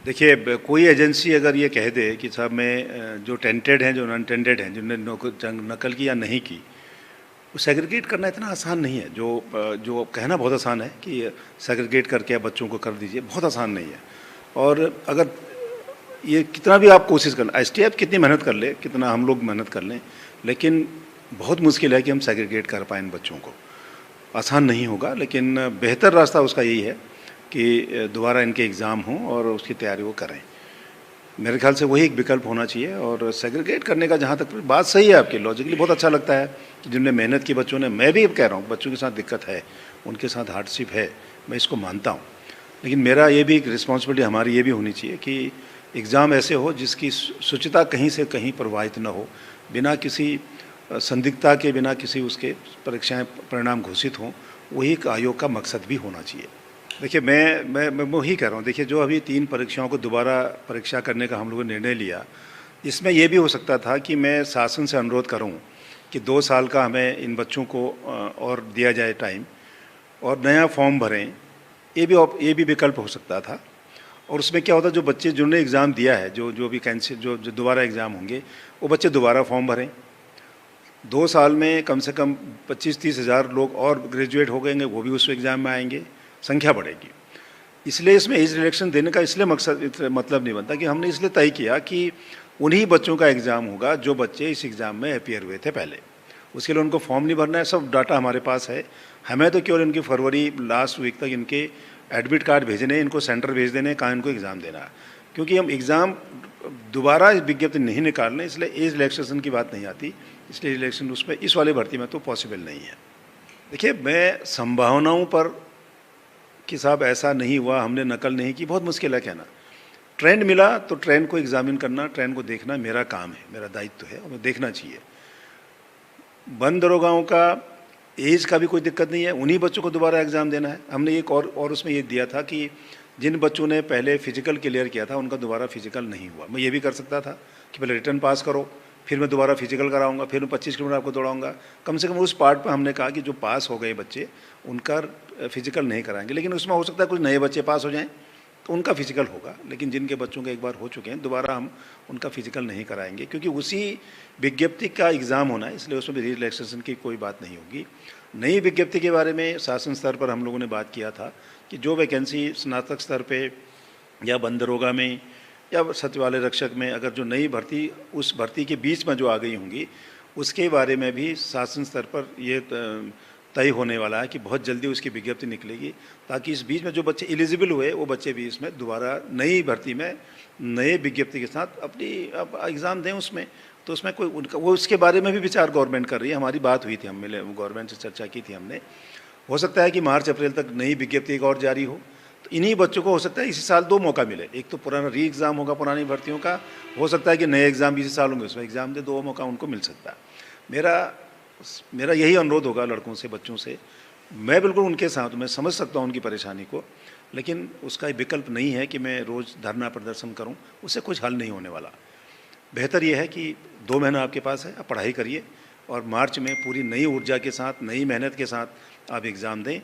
देखिए, कोई एजेंसी अगर ये कह दे कि साहब मैं जो टेंटेड हैं, जो नॉन टेंटेड हैं, जिनने नकल की या नहीं की, वो सेग्रीगेट करना इतना आसान नहीं है। जो कहना बहुत आसान है कि सेग्रीगेट करके आप बच्चों को कर दीजिए, बहुत आसान नहीं है। और अगर ये कितना भी आप कोशिश कर, एसटीएफ कितनी मेहनत कर ले, कितना हम लोग मेहनत कर लें, लेकिन बहुत मुश्किल है कि हम सेग्रीगेट कर पाएँ इन बच्चों को। आसान नहीं होगा, लेकिन बेहतर रास्ता उसका यही है कि दोबारा इनके एग्ज़ाम हों और उसकी तैयारी वो करें। मेरे ख्याल से वही एक विकल्प होना चाहिए। और सेग्रीगेट करने का जहाँ तक बात सही है आपकी, लॉजिकली बहुत अच्छा लगता है कि जिनने मेहनत की बच्चों ने, मैं भी कह रहा हूँ बच्चों के साथ दिक्कत है, उनके साथ हार्डशिप है, मैं इसको मानता हूँ। लेकिन मेरा ये भी एक रिस्पॉन्सिबिलिटी हमारी ये भी होनी चाहिए कि एग्ज़ाम ऐसे हो जिसकी शुचिता कहीं से कहीं प्रभावित न हो, बिना किसी संदिग्धता के, बिना किसी उसके परीक्षाएं परिणाम घोषित हों। वही एक आयोग का मकसद भी होना चाहिए। देखिए, मैं वही कह रहा हूँ। देखिए, जो अभी 3 परीक्षाओं को दोबारा परीक्षा करने का हम लोगों ने निर्णय लिया, इसमें ये भी हो सकता था कि मैं शासन से अनुरोध करूँ कि 2 साल का हमें इन बच्चों को और दिया जाए टाइम, और नया फॉर्म भरें। ये भी विकल्प हो सकता था। और उसमें क्या होता, जो बच्चे जिन्होंने एग्ज़ाम दिया है, जो भी कैंसिल, जो दोबारा एग्ज़ाम होंगे, वो बच्चे दोबारा फॉर्म भरें। 2 साल में कम से कम 25-30 हज़ार लोग और ग्रेजुएट हो गएंगे, वो भी उस एग्ज़ाम में आएंगे, संख्या बढ़ेगी। इसलिए इसमें एज रिलेक्शन देने का इसलिए मतलब नहीं बनता कि हमने इसलिए तय किया कि उन्हीं बच्चों का एग्ज़ाम होगा जो बच्चे इस एग्ज़ाम में अपीयर हुए थे पहले। उसके लिए उनको फॉर्म नहीं भरना है, सब डाटा हमारे पास है। हमें तो केवल इनकी फरवरी लास्ट वीक तक इनके एडमिट कार्ड भेजने, इनको सेंटर भेज देने, कहाँ इनको एग्ज़ाम देना है। क्योंकि हम एग्ज़ाम दोबारा विज्ञप्ति नहीं निकाल रहे, इसलिए एज रिलैक्सेशन की बात नहीं आती। इसलिए रिलैक्सेशन उसमें इस वाले भर्ती में तो पॉसिबल नहीं है। देखिए, मैं संभावनाओं पर कि साहब ऐसा नहीं हुआ, हमने नकल नहीं की, बहुत मुश्किल है कहना। ट्रेंड मिला तो ट्रेंड को एग्जामिन करना, ट्रेंड को देखना मेरा काम है, मेरा दायित्व है, और मैं देखना चाहिए। बंद दरोगाओं का एज का भी कोई दिक्कत नहीं है, उन्हीं बच्चों को दोबारा एग्ज़ाम देना है। हमने एक और उसमें ये दिया था कि जिन बच्चों ने पहले फिजिकल क्लियर किया था उनका दोबारा फिजिकल नहीं हुआ। मैं ये भी कर सकता था कि पहले रिटर्न पास करो, फिर मैं दोबारा फिजिकल कराऊंगा, फिर मैं 25 किलोमीटर आपको दौड़ाऊंगा। कम से कम उस पार्ट पर हमने कहा कि जो पास हो गए बच्चे उनका फिजिकल नहीं कराएंगे। लेकिन उसमें हो सकता है कुछ नए बच्चे पास हो जाएं तो उनका फिजिकल होगा, लेकिन जिनके बच्चों के एक बार हो चुके हैं दोबारा हम उनका फिजिकल नहीं कराएंगे, क्योंकि उसी विज्ञप्ति का एग्ज़ाम होना है। इसलिए उसमें भी रिलैक्सेशन की कोई बात नहीं होगी। नई विज्ञप्ति के बारे में शासन स्तर पर हम लोगों ने बात किया था कि जो वैकेंसी स्नातक स्तर पे या बंद दरोगा में या सचिवालय रक्षक में अगर जो नई भर्ती उस भर्ती के बीच में जो आ गई होंगी, उसके बारे में भी शासन स्तर पर ये तय होने वाला है कि बहुत जल्दी उसकी विज्ञप्ति निकलेगी, ताकि इस बीच में जो बच्चे एलिजिबल हुए वो बच्चे भी इसमें दोबारा नई भर्ती में नए विज्ञप्ति के साथ अपनी एग्ज़ाम दें उसमें। तो उसमें कोई उनका वो उसके बारे में भी विचार गवर्नमेंट कर रही है। हमारी बात हुई थी, हम मिले, गवर्नमेंट से चर्चा की थी हमने। हो सकता है कि मार्च अप्रैल तक नई विज्ञप्ति एक और जारी हो, तो इन्हीं बच्चों को हो सकता है इसी साल 2 मौका मिले। एक तो पुराना री एग्ज़ाम होगा पुरानी भर्तियों का, हो सकता है कि नए एग्ज़ाम भी इसी साल होंगे, उसमें एग्ज़ाम दे, 2 मौका उनको मिल सकता है। मेरा यही अनुरोध होगा लड़कों से, बच्चों से। मैं बिल्कुल उनके साथ, मैं समझ सकता हूँ उनकी परेशानी को, लेकिन उसका विकल्प नहीं है कि मैं रोज़ धरना प्रदर्शन करूँ, उससे कुछ हल नहीं होने वाला। बेहतर यह है कि 2 महीना आपके पास है, आप पढ़ाई करिए और मार्च में पूरी नई ऊर्जा के साथ, नई मेहनत के साथ आप एग्ज़ाम दें।